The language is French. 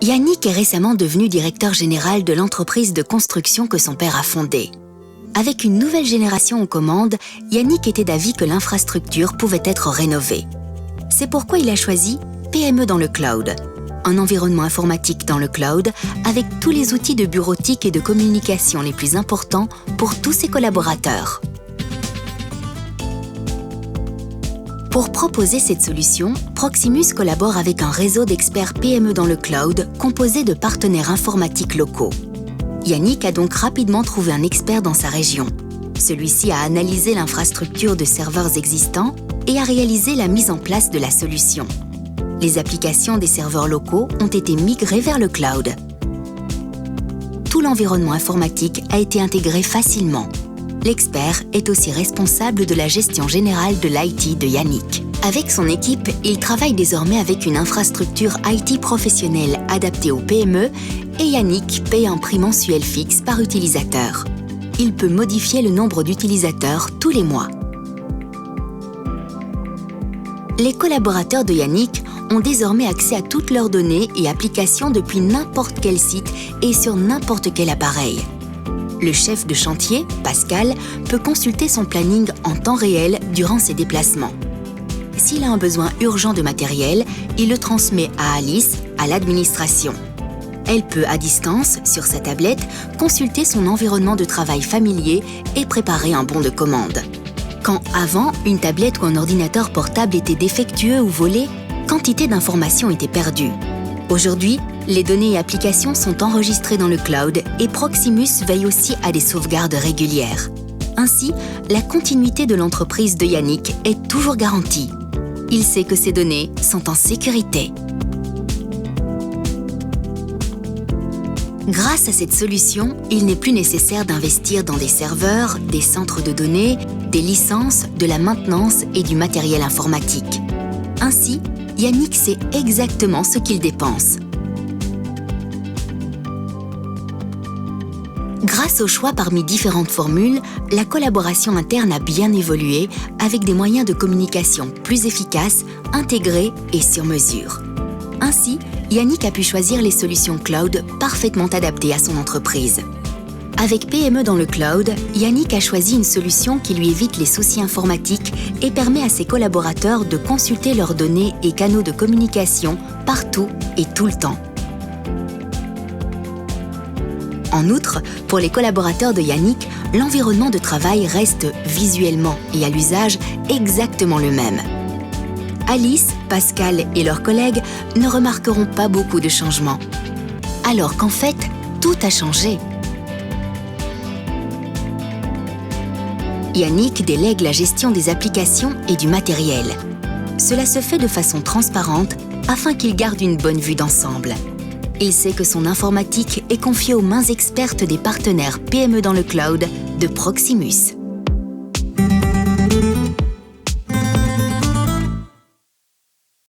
Yannick est récemment devenu directeur général de l'entreprise de construction que son père a fondée. Avec une nouvelle génération aux commandes, Yannick était d'avis que l'infrastructure pouvait être rénovée. C'est pourquoi il a choisi PME dans le cloud, un environnement informatique dans le cloud avec tous les outils de bureautique et de communication les plus importants pour tous ses collaborateurs. Pour proposer cette solution, Proximus collabore avec un réseau d'experts PME dans le cloud composé de partenaires informatiques locaux. Yannick a donc rapidement trouvé un expert dans sa région. Celui-ci a analysé l'infrastructure de serveurs existants et a réalisé la mise en place de la solution. Les applications des serveurs locaux ont été migrées vers le cloud. Tout l'environnement informatique a été intégré facilement. L'expert est aussi responsable de la gestion générale de l'IT de Yannick. Avec son équipe, il travaille désormais avec une infrastructure IT professionnelle adaptée aux PME et Yannick paie un prix mensuel fixe par utilisateur. Il peut modifier le nombre d'utilisateurs tous les mois. Les collaborateurs de Yannick ont désormais accès à toutes leurs données et applications depuis n'importe quel site et sur n'importe quel appareil. Le chef de chantier, Pascal, peut consulter son planning en temps réel durant ses déplacements. S'il a un besoin urgent de matériel, il le transmet à Alice, à l'administration. Elle peut, à distance, sur sa tablette, consulter son environnement de travail familier et préparer un bon de commande. Quand avant, une tablette ou un ordinateur portable était défectueux ou volé, quantité d'informations était perdue. Aujourd'hui, les données et applications sont enregistrées dans le cloud et Proximus veille aussi à des sauvegardes régulières. Ainsi, la continuité de l'entreprise de Yannick est toujours garantie. Il sait que ses données sont en sécurité. Grâce à cette solution, il n'est plus nécessaire d'investir dans des serveurs, des centres de données, des licences, de la maintenance et du matériel informatique. Ainsi, Yannick sait exactement ce qu'il dépense. Grâce au choix parmi différentes formules, la collaboration interne a bien évolué avec des moyens de communication plus efficaces, intégrés et sur mesure. Ainsi, Yannick a pu choisir les solutions cloud parfaitement adaptées à son entreprise. Avec PME dans le cloud, Yannick a choisi une solution qui lui évite les soucis informatiques et permet à ses collaborateurs de consulter leurs données et canaux de communication partout et tout le temps. En outre, pour les collaborateurs de Yannick, l'environnement de travail reste visuellement et à l'usage exactement le même. Alice, Pascal et leurs collègues ne remarqueront pas beaucoup de changements. Alors qu'en fait, tout a changé. Yannick délègue la gestion des applications et du matériel. Cela se fait de façon transparente afin qu'il garde une bonne vue d'ensemble. Il sait que son informatique est confiée aux mains expertes des partenaires PME dans le cloud de Proximus.